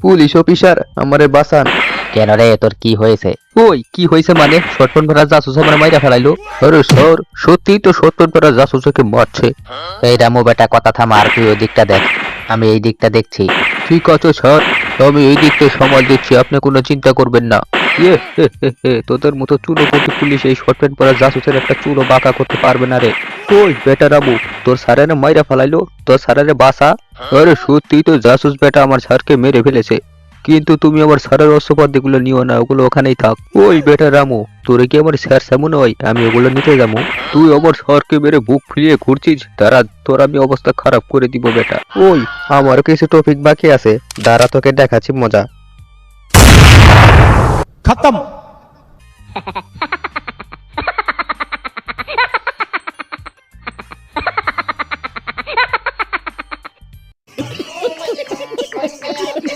Police officer, আমারে বাঁচান। কেন রে, তোর কি হয়েছে? ওই কি হয়েছে মানে? শটপন ভরা জাসুস আমার মাইরা ফেলাইলো। আরে স্যার, সত্যি তো শটপন ভরা জাসুসকে মারছে। এই রামু বেটা, কথা থামা, আর তুই ওই দিকটা দেখ, আমি এই দিকটা দেখছি। ঠিক আছে স্যার, আমি এই দিকটা সামাল দিচ্ছি, আপনি কোনো চিন্তা করবেন না। ইয়ে হে হে হে, তোদের মতো চুনোপটি পুলিশ এই শর্ট প্যান্ট পরা জাসুসের একটা চুলো বাঁকা করতে পারবে না রে। ওই বেটা রামু, তোর স্যারের মাইরা ফেলাইলো, তোর স্যারের বাসা। আরে সত্যি তো জাসুস বেটা আমার স্যারকে মেরে ফেলেছে। কিন্তু তুমি আমার স্যারের অস্ত্রপাতিগুলো নিও না, ওগুলো ওখানেই থাক। ওই বেটা রামু, তোরে কি আমার স্যার সেমন হয় আমি ওগুলো নিতে যাবো? তুই আমার স্যারকে মেরে বুক ফুলিয়ে ঘুরছিস, দাঁড়া তোর আমি অবস্থা খারাপ করে দিব বেটা। ওই আমার কিছু টপিক বাকি আছে, দাঁড়া তোকে দেখাচ্ছি মজা। खत्म।